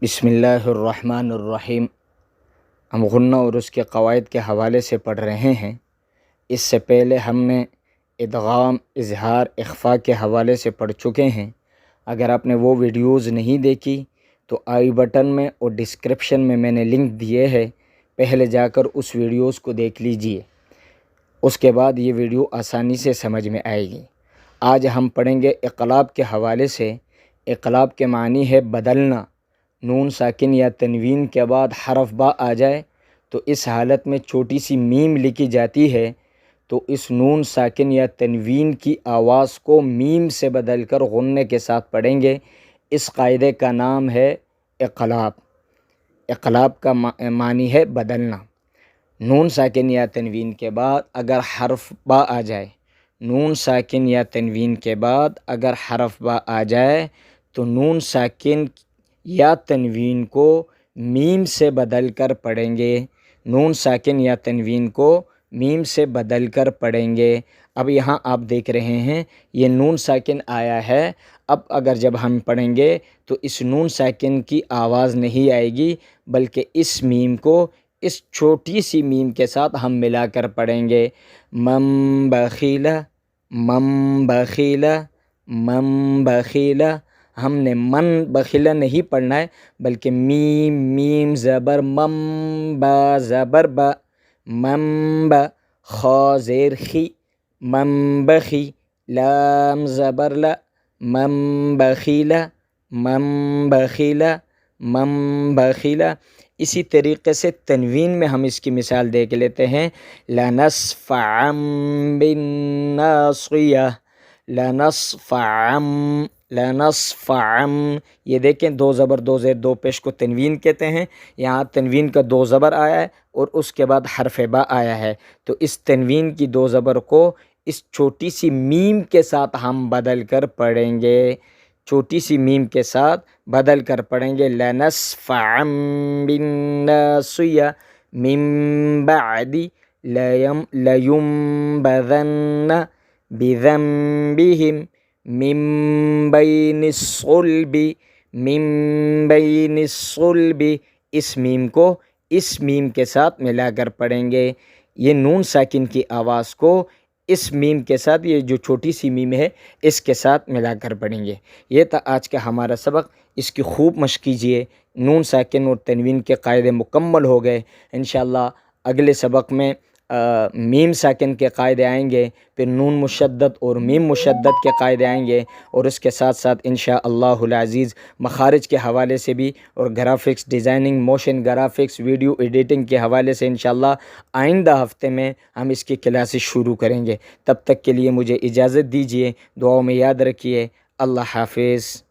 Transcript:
بسم اللہ الرحمن الرحیم۔ ہم غنہ اور اس کے قواعد کے حوالے سے پڑھ رہے ہیں۔ اس سے پہلے ہم نے ادغام، اظہار، اخفاء کے حوالے سے پڑھ چکے ہیں۔ اگر آپ نے وہ ویڈیوز نہیں دیکھی تو آئی بٹن میں اور ڈسکرپشن میں نے لنک دیے ہے، پہلے جا کر اس ویڈیوز کو دیکھ لیجئے، اس کے بعد یہ ویڈیو آسانی سے سمجھ میں آئے گی۔ آج ہم پڑھیں گے اقلاب کے حوالے سے۔ اقلاب کے معنی ہے بدلنا۔ نون ساکن یا تنوین کے بعد حرف با آ جائے تو اس حالت میں چھوٹی سی میم لکھی جاتی ہے، تو اس نون ساکن یا تنوین کی آواز کو میم سے بدل کر غنّے کے ساتھ پڑھیں گے۔ اس قاعدے کا نام ہے اقلاب۔ اقلاب کا معنی ہے بدلنا۔ نون ساکن یا تنوین کے بعد اگر حرف با آ جائے، نون ساکن یا تنوین کے بعد اگر حرف با آ جائے تو نون ساکن یا تنوین کو میم سے بدل کر پڑھیں گے۔ نون ساکن یا تنوین کو میم سے بدل کر پڑھیں گے۔ اب یہاں آپ دیکھ رہے ہیں یہ نون ساکن آیا ہے۔ اب اگر جب ہم پڑھیں گے تو اس نون ساکن کی آواز نہیں آئے گی، بلکہ اس میم کو اس چھوٹی سی میم کے ساتھ ہم ملا کر پڑھیں گے۔ من بخیلہ، من بخیلہ، من بخیلہ۔ ہم نے من بخیلہ نہیں پڑھنا ہے، بلکہ میم میم زبر مم، با زبر با، من با، خا زیر خی، من بخی، لام زبر لا، من بخیلہ، من بخیلہ، من بخیلہ۔ اسی طریقے سے تنوین میں ہم اس کی مثال دیکھ لیتے ہیں۔ لنصفعا بالناصیہ، لنصفعا، لنصفعا۔ یہ دیکھیں دو زبر دو زیر دو پیش کو تنوین کہتے ہیں۔ یہاں تنوین کا دو زبر آیا ہے اور اس کے بعد حرف با آیا ہے، تو اس تنوین کی دو زبر کو اس چھوٹی سی میم کے ساتھ ہم بدل کر پڑھیں گے، چھوٹی سی میم کے ساتھ بدل کر پڑھیں گے۔ لنصفعا بالناصیہ من بعد لینبذن بذنبہم من بین الصلب، من بین الصلب۔ اس میم کو اس میم کے ساتھ ملا کر پڑھیں گے۔ یہ نون ساکن کی آواز کو اس میم کے ساتھ، یہ جو چھوٹی سی میم ہے اس کے ساتھ ملا کر پڑھیں گے۔ یہ تھا آج کا ہمارا سبق۔ اس کی خوب مشق کیجیے۔ نون ساکن اور تنوین کے قاعدے مکمل ہو گئے۔ انشاءاللہ اگلے سبق میں میم ساکن کے قاعدے آئیں گے، پھر نون مشدد اور میم مشدد کے قاعدے آئیں گے، اور اس کے ساتھ ساتھ انشاءاللہ العزیز مخارج کے حوالے سے بھی، اور graphics designing, motion graphics, video editing کے حوالے سے انشاءاللہ آئندہ ہفتے میں ہم اس کی کلاسز شروع کریں گے۔ تب تک کے لیے مجھے اجازت دیجیے، دعاؤں میں یاد رکھیے۔ اللہ حافظ۔